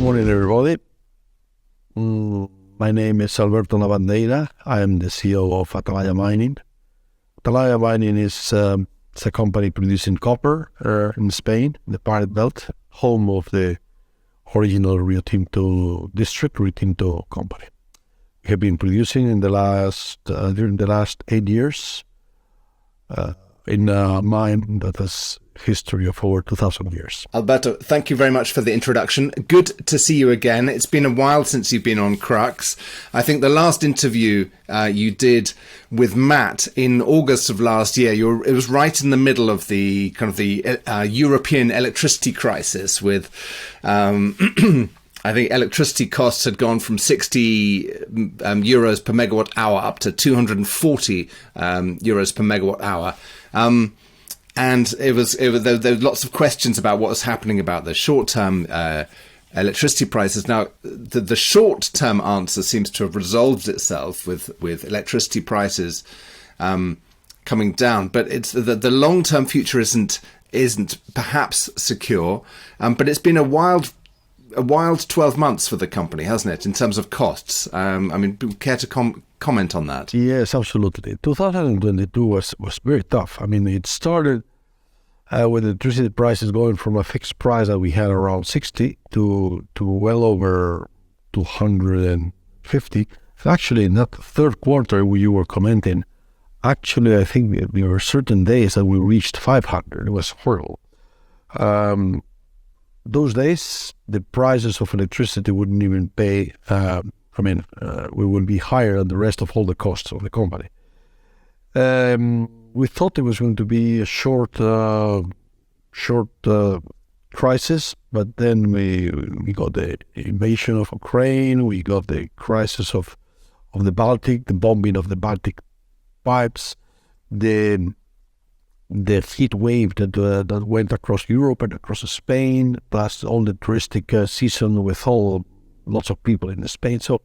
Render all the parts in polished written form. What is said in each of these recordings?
morning, everybody. My name is Alberto Lavandeira. I am the CEO of Atalaya Mining. Atalaya Mining is a company producing copper in Spain, the Pyrite Belt, home of the original Rio Tinto district, Rio Tinto company. We have been producing in during the last 8 years in a mine that has history of over 2,000 years. Alberto, thank you very much for the introduction. Good to see you again. It's been a while since you've been on Crux. I think the last interview you did with Matt in August of last year, it was right in the middle of the European electricity crisis with I think electricity costs had gone from 60 euros per megawatt hour up to 240 euros per megawatt hour. And there were lots of questions about what was happening about the short-term electricity prices. Now, the short-term answer seems to have resolved itself with electricity prices coming down, but it's the long-term future isn't perhaps secure. But it's been a wild 12 months for the company, hasn't it, in terms of costs? Care to comment on that? Yes, absolutely. 2022 was very tough. It started with electricity prices going from a fixed price that we had around 60 to well over 250. Actually, in that third quarter where you were commenting, I think there were certain days that we reached 500. It was horrible. Those days, the prices of electricity wouldn't even pay. We would be higher than the rest of all the costs of the company. We thought it was going to be a short crisis, but then we got the invasion of Ukraine. We got the crisis of the Baltic, the bombing of the Baltic pipes, the heat wave that went across Europe and across Spain, plus all the touristic season with lots of people in Spain. So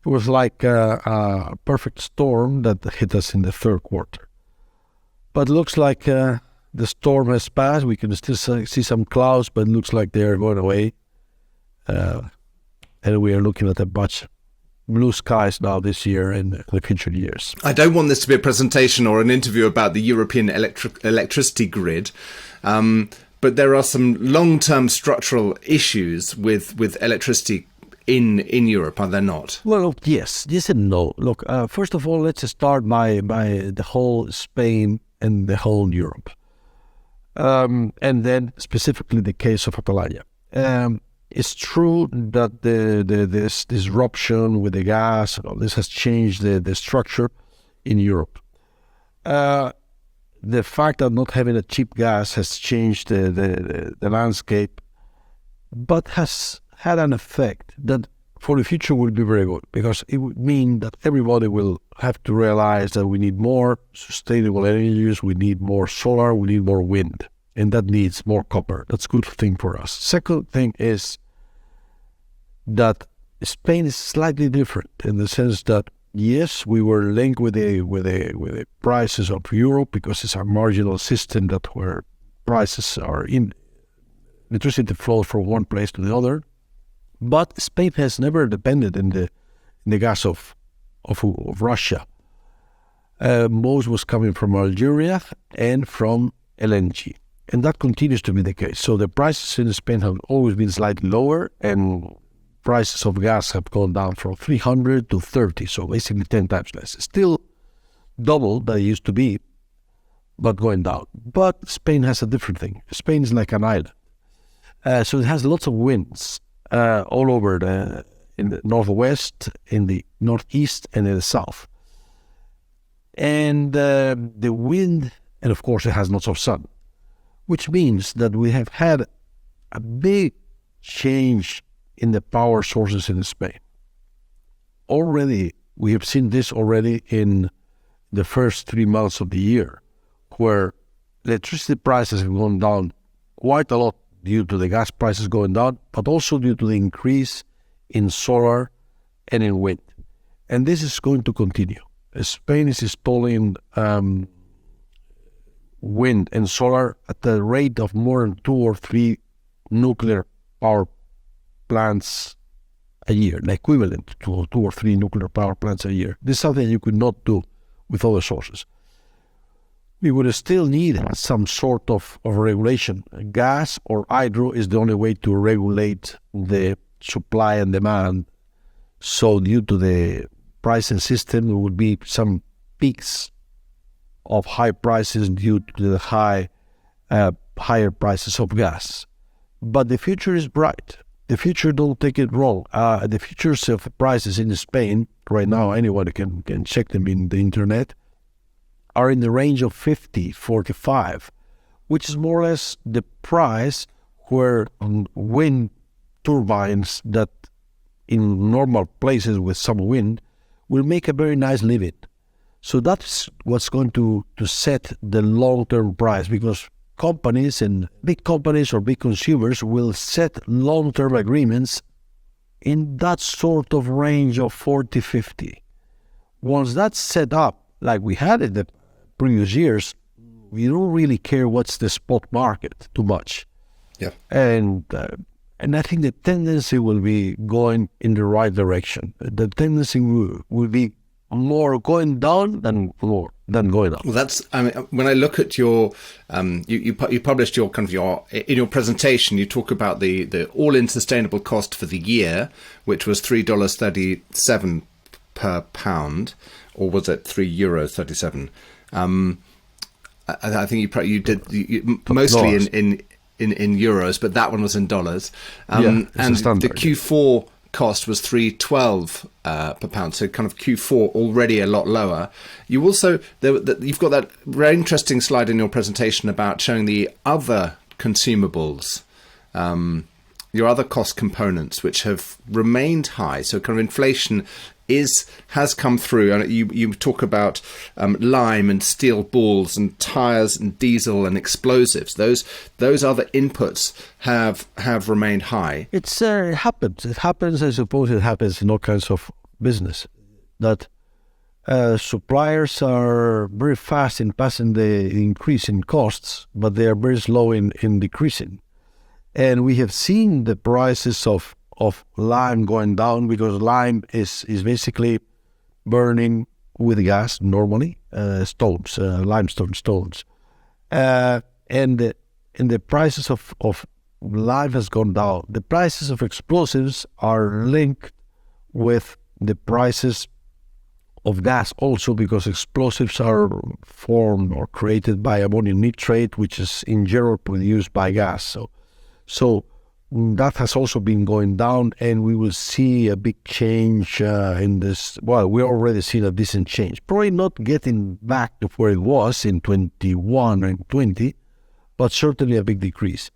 it was like a perfect storm that hit us in the third quarter. But it looks like the storm has passed. We can still see some clouds, but it looks like they're going away. And we are looking at a much blue skies now this year and the future years. I don't want this to be a presentation or an interview about the European electricity grid, but there are some long-term structural issues with electricity in Europe, are there not? Well, yes and no. Look, first of all, let's start by the whole Spain and the whole Europe, and then specifically the case of Atalaya. It's true that this disruption with the gas and all this has changed the structure in Europe. The fact that not having a cheap gas has changed the landscape, but has had an effect that for the future will be very good, because it would mean that everybody will have to realize that we need more sustainable energies, we need more solar, we need more wind. And that needs more copper. That's a good thing for us. Second thing is that Spain is slightly different in the sense that, yes, we were linked with the prices of Europe because it's a marginal system that where prices are in electricity flows from one place to the other. But Spain has never depended in the gas of Russia. Most was coming from Algeria and from LNG. And that continues to be the case. So the prices in Spain have always been slightly lower, and prices of gas have gone down from 300 to 30, so basically 10 times less. Still double that it used to be, but going down. But Spain has a different thing. Spain is like an island. So it has lots of winds all over in the northwest, in the northeast, and in the south. And the wind, and of course it has lots of sun, which means that we have had a big change in the power sources in Spain. Already, we have seen this already in the first 3 months of the year, where electricity prices have gone down quite a lot due to the gas prices going down, but also due to the increase in solar and in wind. And this is going to continue. Spain is installing wind and solar at the rate of more than 2 or 3 nuclear power plants a year, the equivalent to 2 or 3 nuclear power plants a year. This is something you could not do with other sources. We would still need some sort of regulation. Gas or hydro is the only way to regulate the supply and demand. So due to the pricing system, there would be some peaks of high prices due to the higher prices of gas. But the future is bright. The future, don't take it wrong. The futures of prices in Spain, right now, anyone can check them in the internet, are in the range of 50, 45, which is more or less the price where wind turbines that in normal places with some wind will make a very nice living. So that's what's going to set the long-term price, because companies and big companies or big consumers will set long-term agreements in that sort of range of 40, 50. Once that's set up, like we had in the previous years, we don't really care what's the spot market too much. Yeah. And I think the tendency will be going in the right direction. The tendency will be more going down than going up. Well, that's, I mean, when I look at your, you published your in your presentation, you talk about the all-in sustainable cost for the year, which was $3.37 per pound, or was it €3.37? I think you did mostly in euros, but that one was in dollars. And the Q4 cost was $3.12 per pound, so kind of Q4 already a lot lower. You also you've got that very interesting slide in your presentation about showing the other consumables, your other cost components, which have remained high. So kind of inflation has come through, and you talk about lime and steel balls and tires and diesel and explosives. Those other inputs have remained high. It happens. It happens. I suppose it happens in all kinds of business. That suppliers are very fast in passing the increase in costs, but they are very slow in decreasing. And we have seen the prices of lime going down, because lime is basically burning with gas normally, limestone stones. And the prices of lime has gone down. The prices of explosives are linked with the prices of gas also, because explosives are formed or created by ammonium nitrate, which is in general produced by gas. So that has also been going down, and we will see a big change in this. Well, we're already seeing a decent change. Probably not getting back to where it was in 21 and 20, but certainly a big decrease.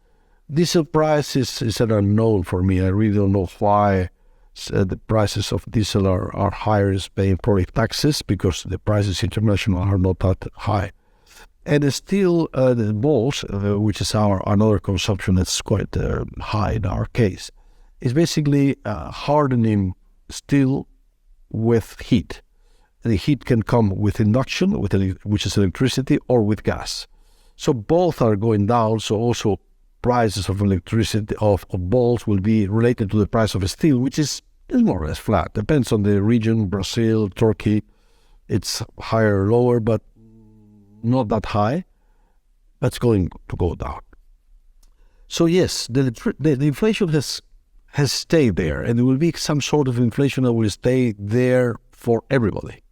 Diesel price is an unknown for me. I really don't know why the prices of diesel are higher in Spain. Probably taxes, because the prices international are not that high. And still, the balls, which is another consumption that's quite high in our case, is basically hardening steel with heat. The heat can come with induction, which is electricity, or with gas. So both are going down. So also prices of electricity of balls will be related to the price of steel, which is more or less flat. Depends on the region. Brazil, Turkey, it's higher or lower, but not that high. That's going to go down. So yes, the inflation has stayed there, and there will be some sort of inflation that will stay there for everybody.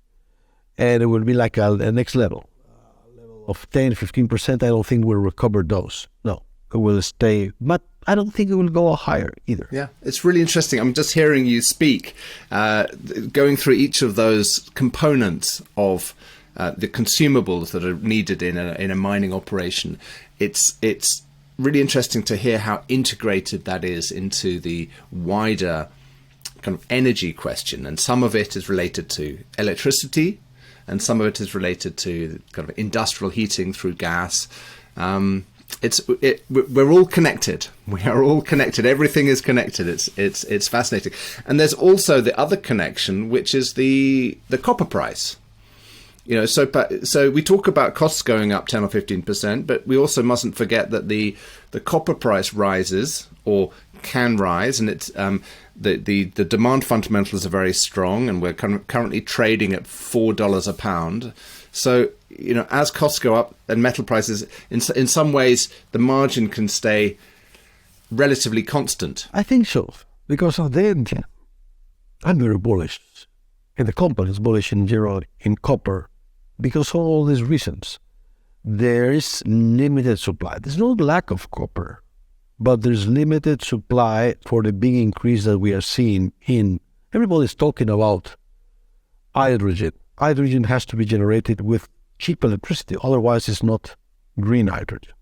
And it will be like a next level of 10, 15%. I don't think we'll recover those. No, it will stay, but I don't think it will go higher either. Yeah, it's really interesting. I'm just hearing you speak, going through each of those components of the consumables that are needed in a mining operation. It's really interesting to hear how integrated that is into the wider kind of energy question. And some of it is related to electricity, and some of it is related to kind of industrial heating through gas. We're all connected. We are all connected. Everything is connected. It's fascinating. And there's also the other connection, which is the copper price. You know, so we talk about costs going up 10 or 15%, but we also mustn't forget that the copper price rises or can rise, and it's the demand fundamentals are very strong, and we're currently trading at $4 a pound. So, as costs go up and metal prices, in some ways, the margin can stay relatively constant. I think so, because of the end, I'm very bullish, and the company is bullish in general in copper, because of all these reasons. There is limited supply. There's no lack of copper, but there's limited supply for the big increase that we are seeing in. Everybody's talking about hydrogen. Hydrogen has to be generated with cheap electricity, otherwise it's not green hydrogen.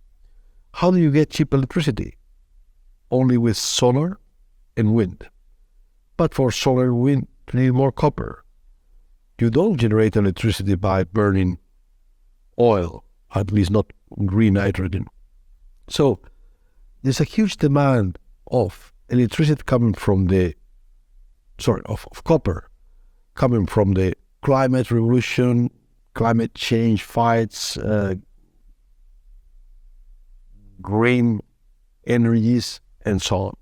How do you get cheap electricity? Only with solar and wind. But for solar and wind, you need more copper. You don't generate electricity by burning oil, at least not green hydrogen. So there's a huge demand of electricity coming from of copper, coming from the climate revolution, climate change fights, green energies, and so on.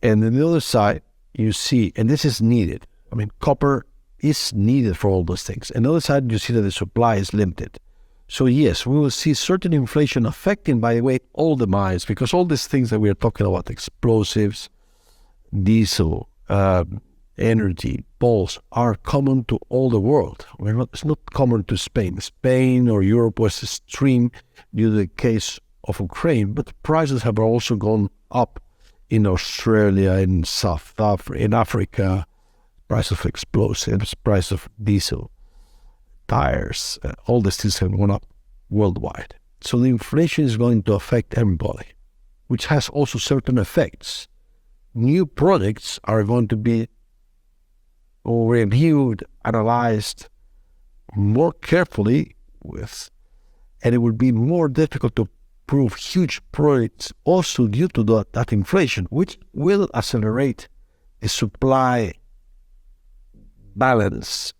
And on the other side, you see, and this is needed. I mean, copper is needed for all those things. And on the other side, you see that the supply is limited. So yes, we will see certain inflation affecting, by the way, all the mines, because all these things that we are talking about, explosives, diesel, energy, balls, are common to all the world. It's not common to Spain. Spain or Europe was extreme due to the case of Ukraine, but prices have also gone up in Australia, in South Africa, in Africa, price of explosives, price of diesel, tires, all these things have gone up worldwide. So the inflation is going to affect everybody, which has also certain effects. New projects are going to be reviewed, analyzed more carefully and it will be more difficult to prove huge projects also due to that inflation, which will accelerate the supply balance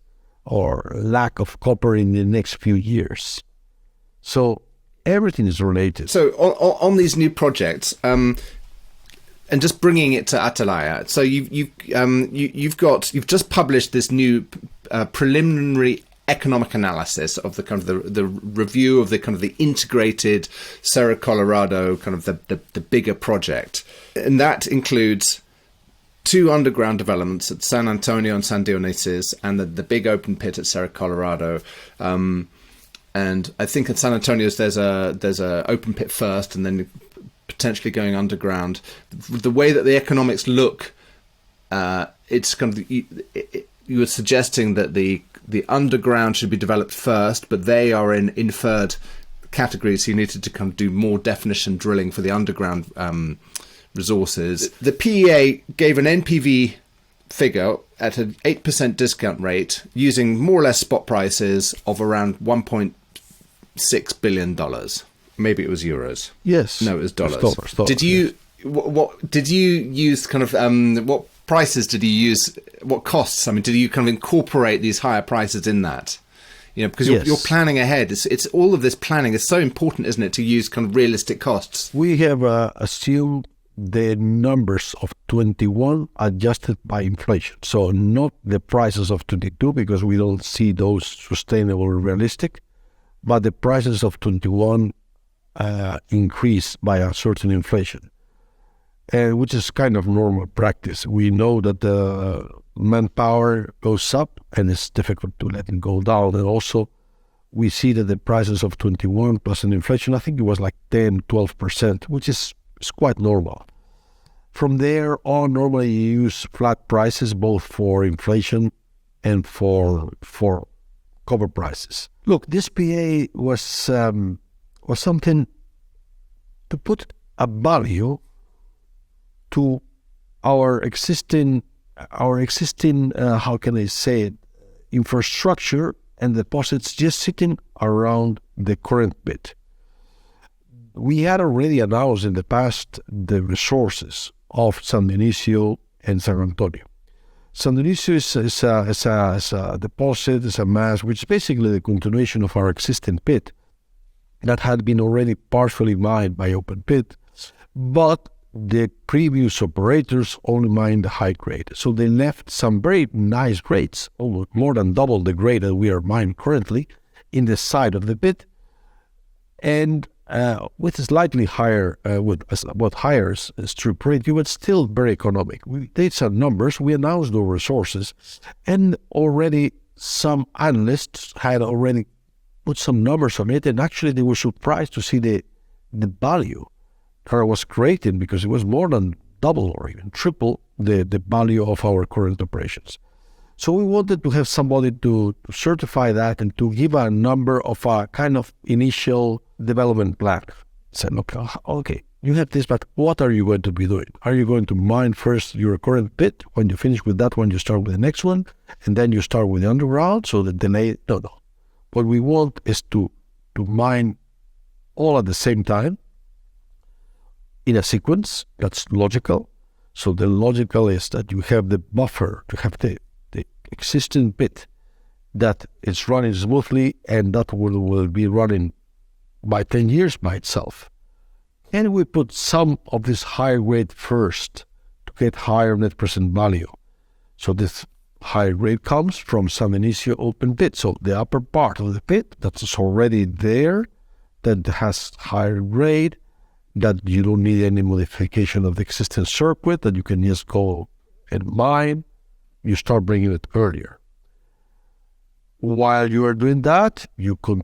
or lack of copper in the next few years. So everything is related. So on these new projects, and just bringing it to Atalaya, so you've just published this new preliminary economic analysis of the kind of the review of the kind of the integrated Cerro Colorado kind of the bigger project, and that includes 2 underground developments at San Antonio and San Dionisio, and the big open pit at Cerro Colorado. And I think at San Antonio there's a open pit first, and then potentially going underground. The way that the economics look, it's kind of you were suggesting that the underground should be developed first, but they are in inferred categories. So you needed to kind of do more definition drilling for the underground resources. The PEA gave an NPV figure at an 8% discount rate using more or less spot prices of around $1.6 billion. Maybe it was euros. Yes. No, it was dollars. Dollars, did you what did you use kind of what prices did you use? What costs? I mean, did you kind of incorporate these higher prices in that? Because you're planning ahead. It's all of this planning is so important, isn't it, to use kind of realistic costs? We have assumed the numbers of 21 adjusted by inflation. So not the prices of 22, because we don't see those sustainable or realistic, but the prices of 21 increase by a certain inflation, which is kind of normal practice. We know that the manpower goes up and it's difficult to let it go down. And also we see that the prices of 21 plus an inflation, I think it was like 10, 12%, which is quite normal. From there on, normally you use flat prices both for inflation and for copper prices. Look, this PA was something to put a value to our existing how can I say it, infrastructure and deposits just sitting around the current pit. We had already announced in the past the resources of San Dionisio and San Antonio. San Dionisio is a deposit, is a mass, which is basically the continuation of our existing pit that had been already partially mined by open pit, but the previous operators only mined the high grade. So they left some very nice grades, almost more than double the grade that we are mining currently, in the side of the pit, and with a slightly higher, higher strip ratio, but still very economic. We did some numbers, we announced the resources, and already some analysts had already put some numbers on it, and actually they were surprised to see the value that was created, because it was more than double or even triple the value of our current operations. So we wanted to have somebody to certify that and to give a number of a kind of initial development plan. Said, look, okay, you have this, but what are you going to be doing? Are you going to mine first your current pit? When you finish with that one, you start with the next one, and then you start with the underground, so the delay, no. What we want is to mine all at the same time in a sequence that's logical. So the logical is that you have the buffer, to have the existing pit that is running smoothly, and that will be running by 10 years by itself. And we put some of this high grade first to get higher net present value. So this high grade comes from some initial open pit. So the upper part of the pit that's already there, that has higher grade, that you don't need any modification of the existing circuit, that you can just go and mine. You start bringing it earlier. While you are doing that, you can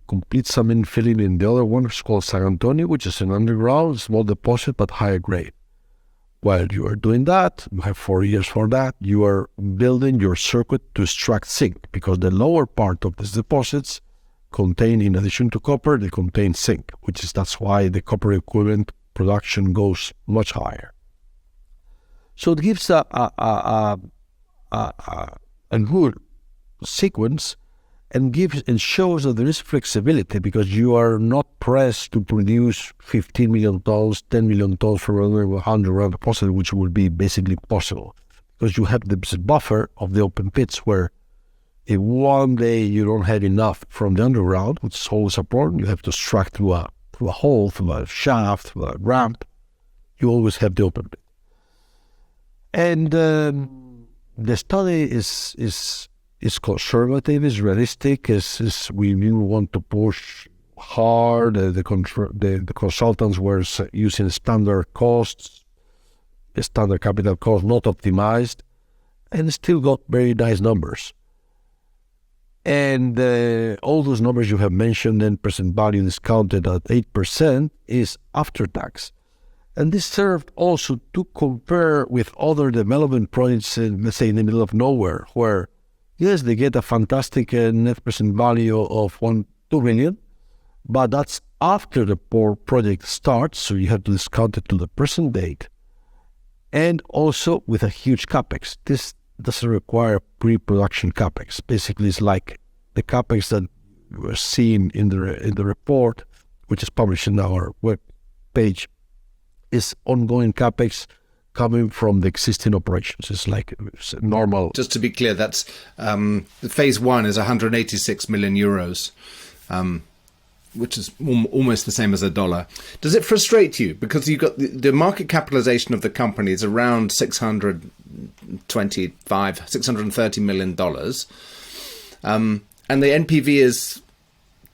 complete some infilling in the other one, it's called San Antonio, which is an underground small deposit but higher grade. While you are doing that, you have 4 years for that, you are building your circuit to extract zinc, because the lower part of these deposits contain, in addition to copper, they contain zinc, that's why the copper equivalent production goes much higher. So it gives a good sequence, and shows that there is flexibility, because you are not pressed to produce 15 million tons, 10 million tons from a underground deposit, which will be basically possible, because you have this buffer of the open pits, where if one day you don't have enough from the underground, which is always a problem, you have to extract through a hole, through a shaft, through a ramp, you always have the open pit. And the study is conservative, is realistic, is we want to push hard. The consultants were using standard costs, standard capital cost, not optimized, and still got very nice numbers. And all those numbers you have mentioned, and present value discounted at 8%, is after tax. And this served also to compare with other development projects, let's say in the middle of nowhere, where, yes, they get a fantastic net present value of 2 million, but that's after the project starts, so you have to discount it to the present date, and also with a huge capex. This doesn't require pre-production capex. Basically, it's like the capex that you are seeing in the report, which is published in our web page, is ongoing capex coming from the existing operations. It's normal. Just to be clear, that's phase one is 186 million euros, which is almost the same as $1. Does it frustrate you? Because you've got the market capitalization of the company is around $630 million. And the NPV is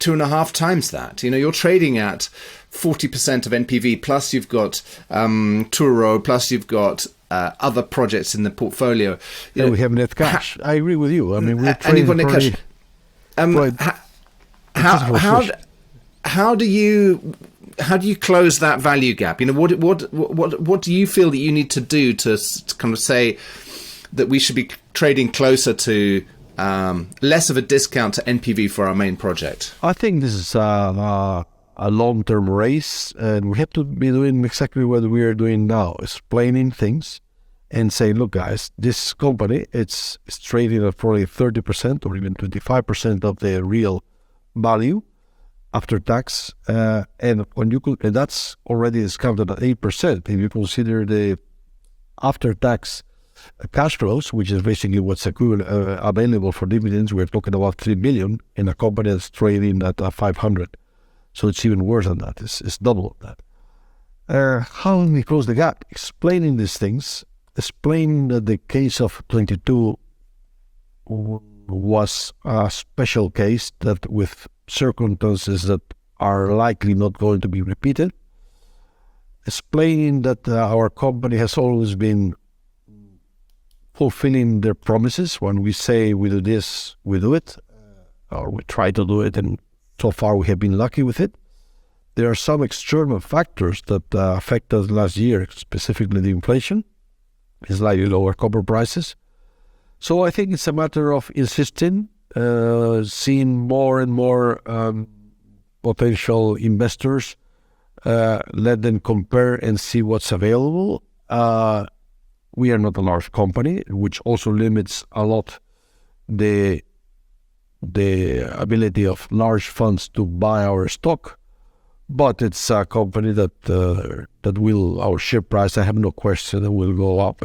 2.5 times that. You're trading at 40% of NPV, plus you've got Touro, plus you've got other projects in the portfolio. We have net cash. I agree with you. I mean, we're and you've got net trading cash. How do you close that value gap? What do you feel that you need to do to kind of say that we should be trading closer to less of a discount to NPV for our main project? I think this is a long-term race, and we have to be doing exactly what we are doing now, explaining things and saying, look, guys, this company, it's trading at probably 30% or even 25% of the real value after tax, and that's already discounted at 8%. If you consider the after-tax cash flows, which is basically what's available for dividends, we're talking about 3 billion in a company that's trading at 500. So it's even worse than that. It's double that. how we close the gap, explaining these things, explaining that the case of 22 was a special case that with circumstances that are likely not going to be repeated, explaining that our company has always been fulfilling their promises. When we say we do this, we do it, or we try to do it, and so far we have been lucky with it. There are some external factors that affect us last year, specifically the inflation, slightly lower copper prices. So I think it's a matter of insisting, seeing more and more potential investors, let them compare and see what's available. We are not a large company, which also limits a lot the ability of large funds to buy our stock. But it's a company that will, our share price, I have no question, will go up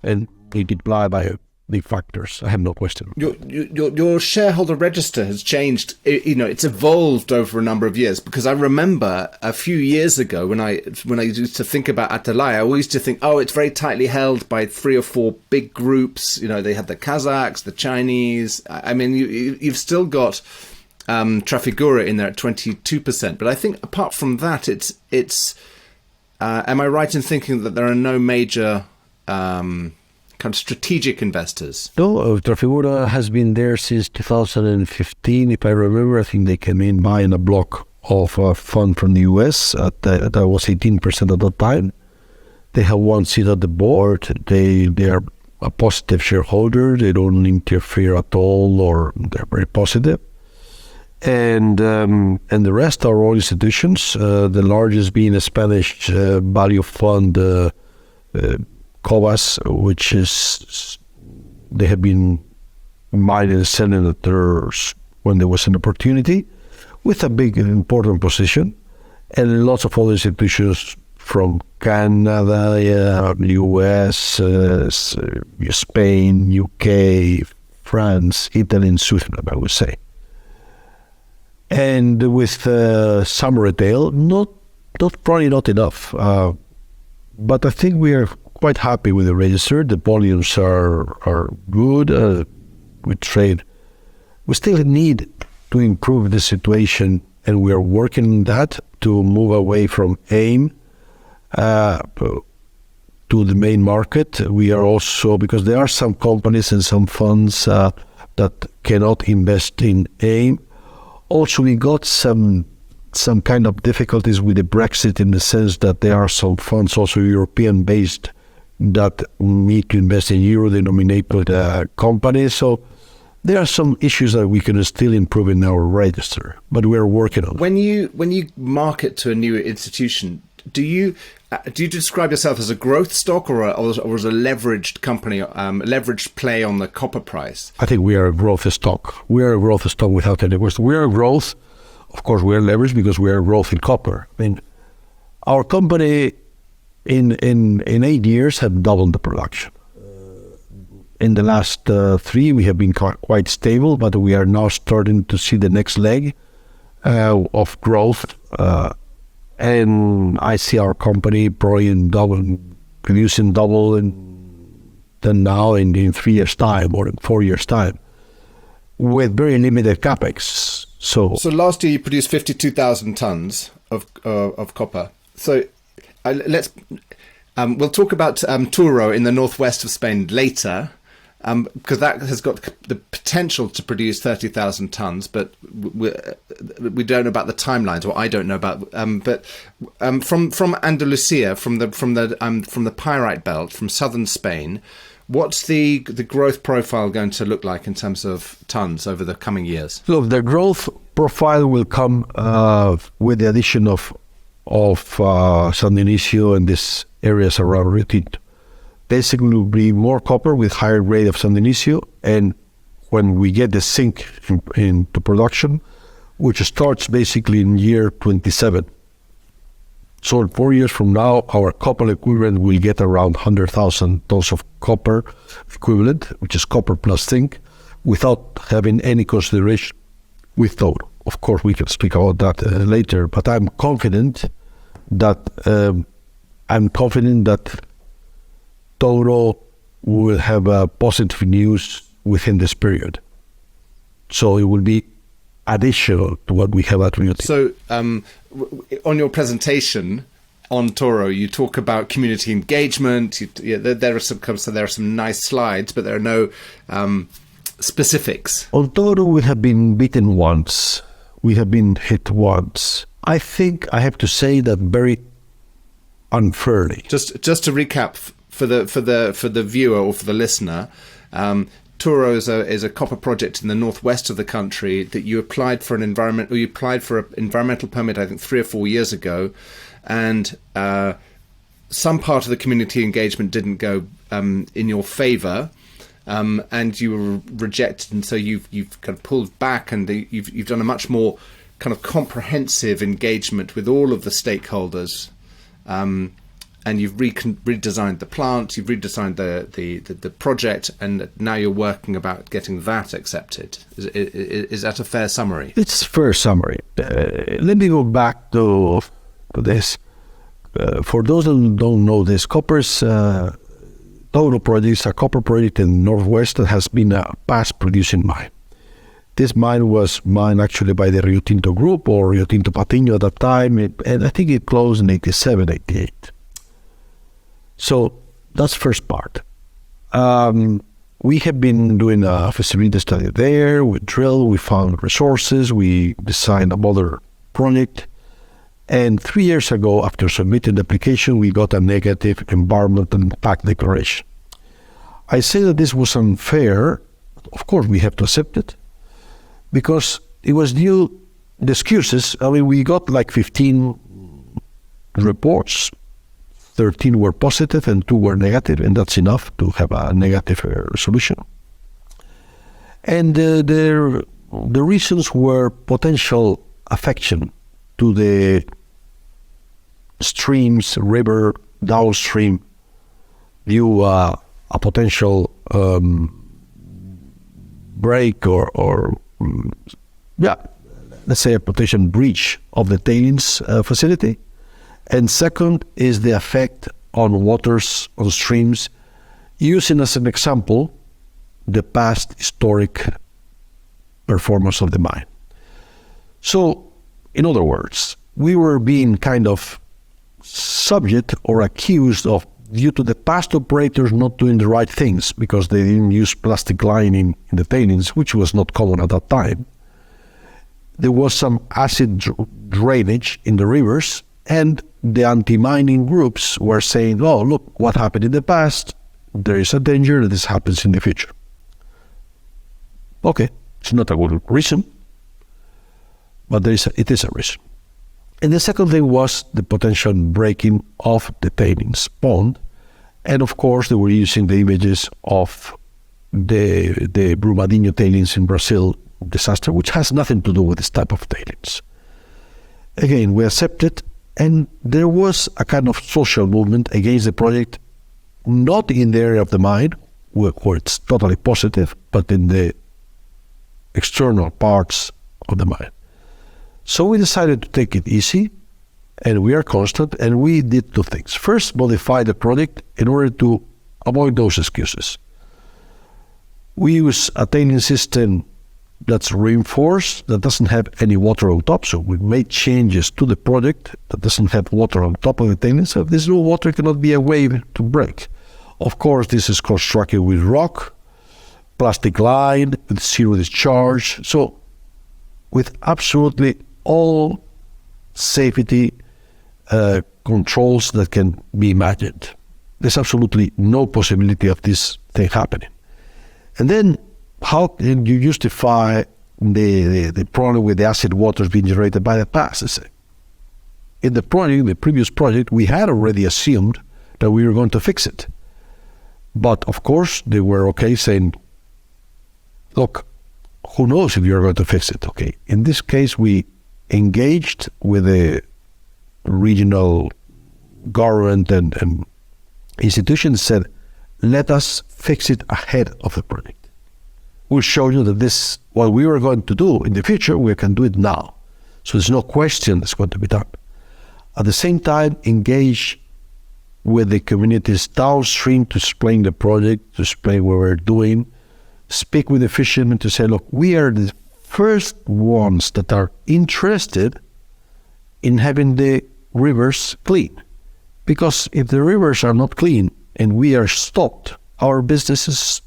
and multiply by the factors. I have no question. Your shareholder register has changed. It's evolved over a number of years, because I remember a few years ago when I used to think about Atalaya, I always used to think, it's very tightly held by 3 or 4 big groups. They had the Kazakhs, the Chinese. I mean, you've still got Trafigura in there at 22%. But I think apart from that, it's. Am I right in thinking that there are no major kind of strategic investors? No, Trafigura has been there since 2015, if I remember. I think they came in buying a block of a fund from the US that was 18% at the time. They have 1 seat at the board. They are a positive shareholder. They don't interfere at all, or they're very positive. And the rest are all institutions. The largest being a Spanish value fund, Cobas, which is, they have been buying and selling at theirs when there was an opportunity, with a big and important position, and lots of other institutions from Canada, US, Spain, UK, France, Italy, and Switzerland, I would say. And with some retail, probably not enough, but I think we are quite happy with the register. The volumes are good. We trade. We still need to improve the situation, and we are working on that to move away from AIM to the main market. We are also, because there are some companies and some funds that cannot invest in AIM. Also, we got some kind of difficulties with the Brexit, in the sense that there are some funds, also European-based, that need to invest in euro-denominated companies. So there are some issues that we can still improve in our register, but we're working on it. When you market to a new institution, do you describe yourself as a growth stock or as a leveraged company, leveraged play on the copper price? I think we are a growth stock. We are a growth stock without any question. We are a growth. Of course, we are leveraged because we are growth in copper. I mean, our company in 8 years have doubled the production. In the last 3, we have been quite stable, but we are now starting to see the next leg of growth. And I see our company probably producing double than now in 3 years' time or in 4 years' time, with very limited capex. So last year you produced 52,000 tons of copper. So we'll talk about Touro in the northwest of Spain later, because that has got the potential to produce 30,000 tons, but we don't know about the timelines, or I don't know about. But from Andalusia, from the Pyrite belt, from southern Spain, what's the growth profile going to look like in terms of tons over the coming years? Look, the growth profile will come with the addition of San Dionisio and these areas around Retito. Basically, will be more copper with higher grade of San Dionisio, and when we get the zinc into production, which starts basically in year 27. So in 4 years from now, our copper equivalent will get around 100,000 tons of copper equivalent, which is copper plus zinc, without having any consideration with Touro. Of course, we can speak about that later, but I'm confident that I'm confident that Touro will have positive news within this period. So it will be additional to what we have at Rio Tinto. So on your presentation on Touro, you talk about community engagement. There are some nice slides, but there are no specifics. On Touro, we have been beaten once. We have been hit once. I think I have to say that very unfairly. Just to recap for the viewer or for the listener, Touro is a copper project in the northwest of the country that you applied for an environmental permit, I think 3 or 4 years ago, and some part of the community engagement didn't go in your favour, and you were rejected, and so you've kind of pulled back, and you've done a much more kind of comprehensive engagement with all of the stakeholders. And you've redesigned the plant, you've redesigned the project, and now you're working about getting that accepted. Is that a fair summary? It's a fair summary. Let me go back to this. For those who don't know this, Touro Project is a copper project in the northwest that has been a past producing mine. This mine was mined actually by the Rio Tinto group, or Rio Tinto Patiño at that time, and I think it closed in 87, 88. So that's first part. We have been doing a feasibility study there. We drilled, we found resources, we designed another project. And 3 years ago, after submitting the application, we got a negative environmental impact declaration. I say that this was unfair. Of course, we have to accept it, because it was due the excuses. I mean, we got like 15 reports. 13 were positive and 2 were negative, and that's enough to have a negative resolution. And the reasons were potential affection to the streams, river, downstream, due a potential break or let's say a potential breach of the tailings facility. And second is the effect on waters, on streams, using as an example the past historic performance of the mine. So, in other words, we were being kind of subject or accused of, due to the past operators not doing the right things because they didn't use plastic lining in the tailings, which was not common at that time. There was some acid drainage in the rivers, and the anti-mining groups were saying, oh, look, what happened in the past, there is a danger that this happens in the future. Okay, it's not a good reason, but it is a reason. And the second thing was the potential breaking of the tailings pond. And of course, they were using the images of the Brumadinho tailings in Brazil disaster, which has nothing to do with this type of tailings. Again, we accepted. And there was a kind of social movement against the project, not in the area of the mine, where it's totally positive, but in the external parts of the mine. So we decided to take it easy, and we are constant, and we did 2 things. First, modify the project in order to avoid those excuses. We use a tailing system that's reinforced, that doesn't have any water on top. So we made changes to the project that doesn't have water on top of the tailings. So if there's no water, it cannot be a wave to break. Of course, this is constructed with rock, plastic line, with zero discharge. So with absolutely all safety controls that can be imagined. There's absolutely no possibility of this thing happening. And then how can you justify the problem with the acid waters being generated by the past? In the previous project, we had already assumed that we were going to fix it. But of course, they were okay saying, look, who knows if you're going to fix it? Okay. In this case, we engaged with the regional government and institutions, said, let us fix it ahead of the project. We'll show you that this, what we were going to do in the future, we can do it now. So there's no question that's going to be done. At the same time, engage with the communities downstream to explain the project, to explain what we're doing, speak with the fishermen to say, look, we are the first ones that are interested in having the rivers clean. Because if the rivers are not clean and we are stopped, our business is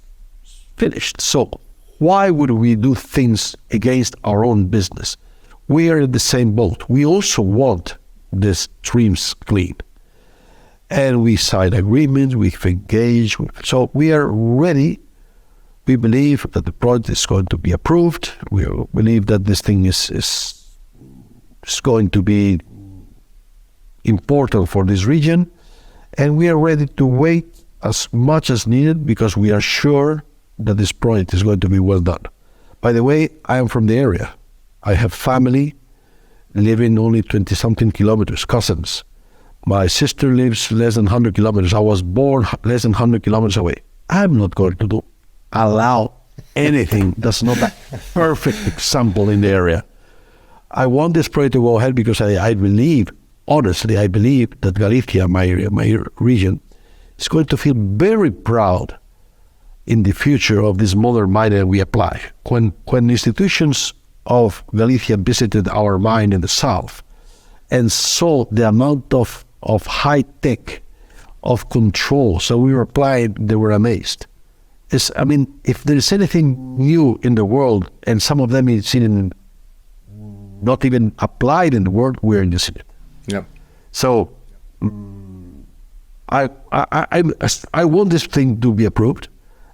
finished. So why would we do things against our own business? We are in the same boat. We also want the streams clean. And we sign agreements, we've engaged. So we are ready. We believe that the project is going to be approved. We believe that this thing is going to be important for this region. And we are ready to wait as much as needed because we are sure that this project is going to be well done. By the way, I am from the area. I have family living only 20-something kilometers, cousins. My sister lives less than 100 kilometers. I was born less than 100 kilometers away. I'm not going to allow anything that's not a perfect example in the area. I want this project to go ahead because I believe, honestly, I believe that Galicia, my region, is going to feel very proud in the future of this modern mine that we apply. When institutions of Galicia visited our mine in the south and saw the amount of high tech, of control, so we were applying, they were amazed. If there is anything new in the world, and some of them is not even applied in the world, we're using it. Yep. So I want this thing to be approved,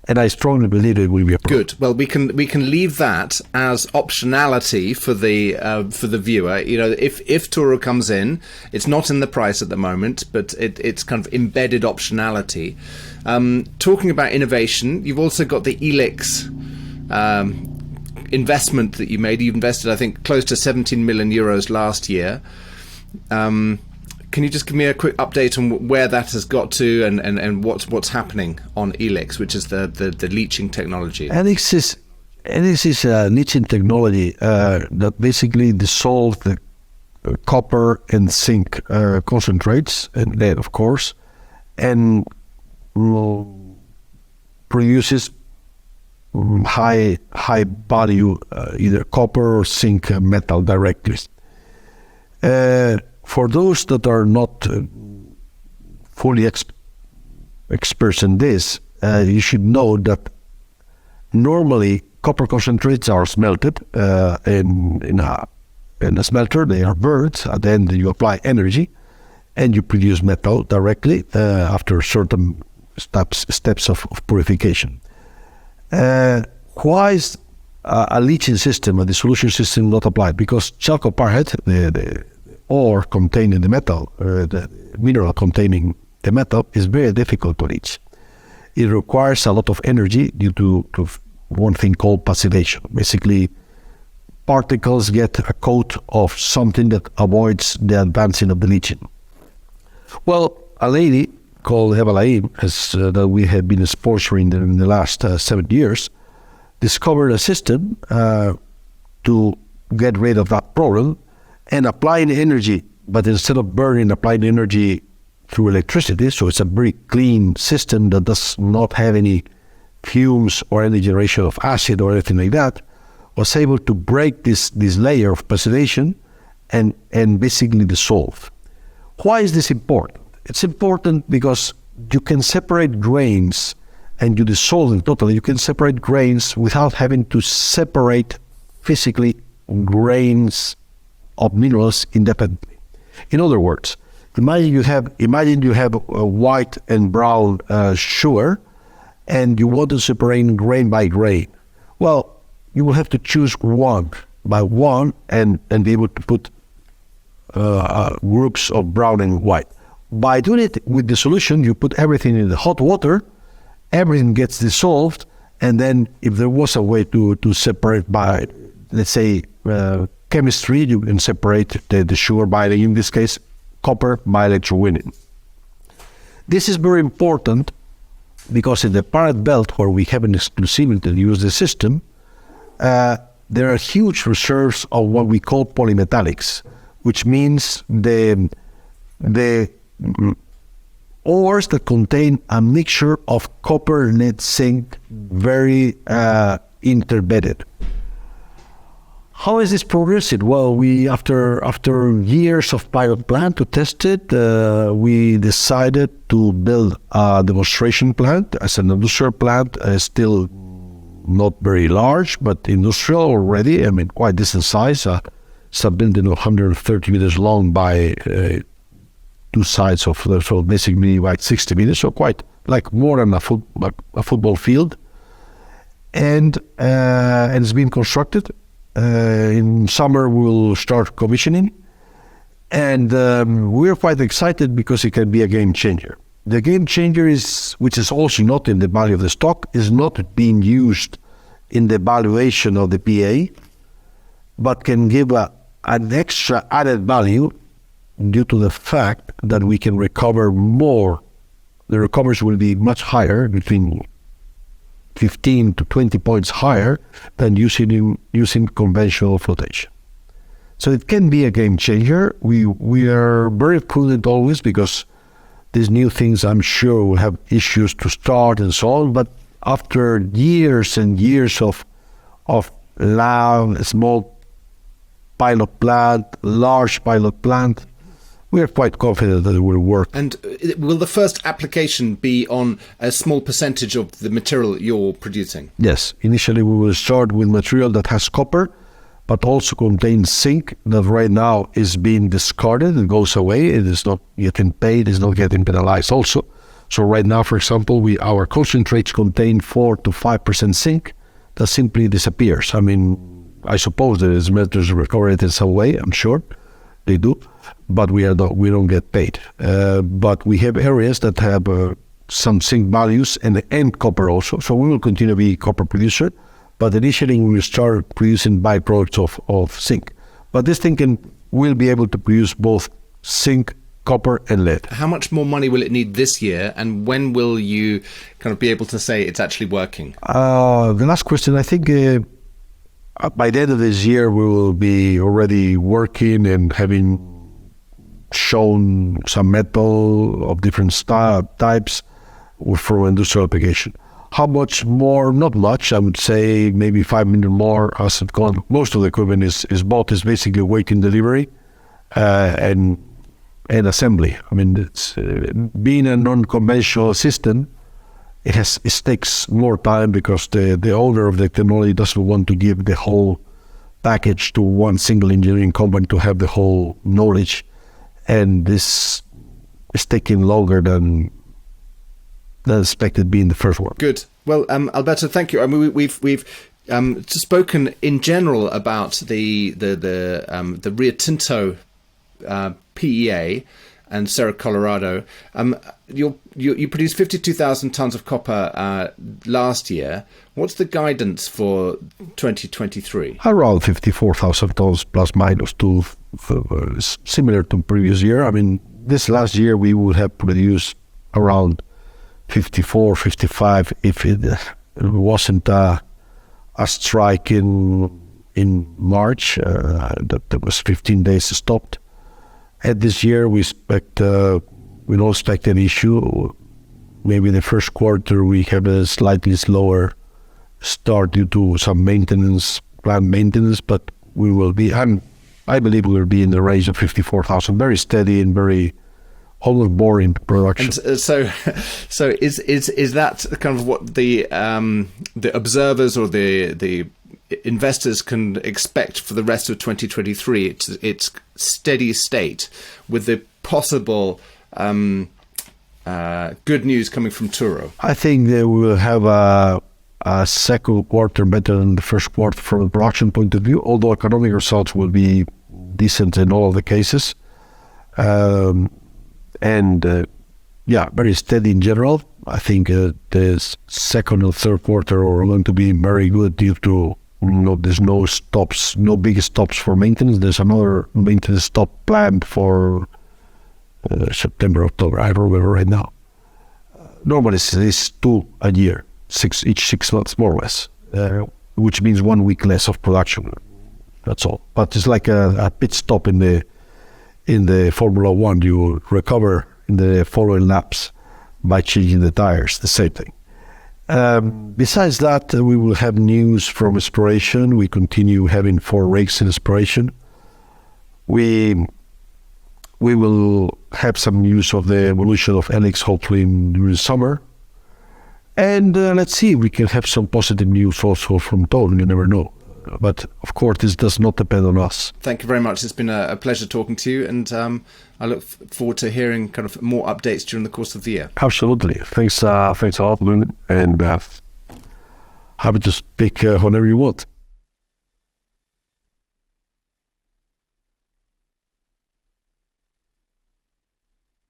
and I strongly believe it will be approved. Good. Well, we can leave that as optionality for the viewer. You know, if Touro comes in, it's not in the price at the moment, but it's kind of embedded optionality. Talking about innovation, you've also got the E-LIX investment that you made. You invested, I think, close to 17 million euros last year. Can you just give me a quick update on where that has got to and what's happening on E-LIX, which is the leaching technology? Elix is a leaching technology that basically dissolves the copper and zinc concentrates, and lead, of course, and produces high value either copper or zinc metal directly. For those that are not fully experts in this, you should know that normally copper concentrates are smelted in a smelter. They are burned, and then you apply energy, and you produce metal directly after certain steps of purification. Why is a leaching system, a dissolution system, not applied? Because chalcopyrite, the ore containing the metal, the mineral containing the metal, is very difficult to leach. It requires a lot of energy due to one thing called passivation. Basically, particles get a coat of something that avoids the advancing of the leaching. Well, a lady called ATYM, that we have been sponsoring in the last 7 years, discovered a system to get rid of that problem, and applying energy, but instead of burning, applying energy through electricity. So it's a very clean system that does not have any fumes or any generation of acid or anything like that. Was able to break this layer of passivation and basically dissolve. Why is this important? It's important because you can separate grains, and you dissolve them totally. You can separate grains without having to separate physically grains of minerals independently. In other words, imagine you have a white and brown sugar, and you want to separate grain by grain. Well, you will have to choose one by one and be able to put groups of brown and white. By doing it with the solution, you put everything in the hot water, everything gets dissolved, and then if there was a way to separate by, let's say, chemistry, you can separate the sugar by, in this case, copper by electrowinning. This is very important because in the Pyrite belt, where we have an exclusivity to use the system, there are huge reserves of what we call polymetallics, which means the the ores that contain a mixture of copper, lead, zinc, very interbedded. How is this progressing? Well, we after years of pilot plant to test it, we decided to build a demonstration plant as an industrial plant, still not very large, but industrial already. I mean, quite decent size. It's a building 130 meters long by 2 sides of so basically like 60 meters, so quite like more than a football field, and it's been constructed. In summer we'll start commissioning, and we're quite excited because it can be a game changer. The game changer is, which is also not in the value of the stock, is not being used in the valuation of the PA, but can give an extra added value due to the fact that we can recover more. The recoveries will be much higher, between 15 to 20 points higher than using conventional flotation. So it can be a game changer. We are very prudent always, because these new things, I'm sure, will have issues to start and so on. But after years and years of lab, small pilot plant, large pilot plant, we are quite confident that it will work. And will the first application be on a small percentage of the material you're producing? Yes. Initially, we will start with material that has copper, but also contains zinc that right now is being discarded. It goes away. It is not getting paid. It's not getting penalized also. So right now, for example, our concentrates contain 4 to 5% zinc that simply disappears. I mean, I suppose there is methods to recover it in some way. I'm sure they do, but we don't get paid. But we have areas that have some zinc values and copper also. So we will continue to be a copper producer, but initially we will start producing byproducts of zinc. But this thing will be able to produce both zinc, copper and lead. How much more money will it need this year, and when will you kind of be able to say it's actually working? The last question, I think by the end of this year we will be already working and having shown some metal of different types for industrial application. How much more? Not much. I would say maybe 5 million more as it gone. Most of the equipment is bought, is basically waiting delivery and assembly. I mean, it's being a non-conventional system, it takes more time because the owner of the technology doesn't want to give the whole package to one single engineering company to have the whole knowledge, and this is taking longer than expected being the first one. Good. Well, Alberto, thank you. I mean, we've spoken in general about the Rio Tinto PEA and Cerro Colorado. You produced 52,000 tons of copper last year. What's the guidance for 2023? Around 54,000 tons plus minus two, similar to previous year. I mean, this last year we would have produced around 54, 55 if it wasn't a strike in March that there was 15 days stopped. And this year we don't expect any issue. Maybe the first quarter we have a slightly slower start due to some planned maintenance, but we will be, I believe we will be in the range of 54,000, very steady and very almost boring production. And so is that kind of what the observers or the investors can expect for the rest of 2023? It's steady state with the possible good news coming from Touro. I think that we will have a second quarter better than the first quarter from a production point of view, although economic results will be decent in all of the cases. Very steady in general. I think the second and third quarter are going to be very good due to there's no stops, no big stops for maintenance. There's another maintenance stop planned for September, October. I don't remember right now. Normally it's 2 a year, each 6 months more or less, which means 1 week less of production. That's all. But it's like a pit stop in in the Formula One, you recover in the following laps by changing the tires, the same thing. Besides that, we will have news from exploration. We continue having 4 rigs in exploration. We will have some news of the evolution of E-LIX hopefully during summer. And let's see, we can have some positive news also from Touro, you never know. But of course, this does not depend on us. Thank you very much. It's been a pleasure talking to you, and I look forward to hearing kind of more updates during the course of the year. Absolutely. Thanks a lot, and happy to speak whenever you want.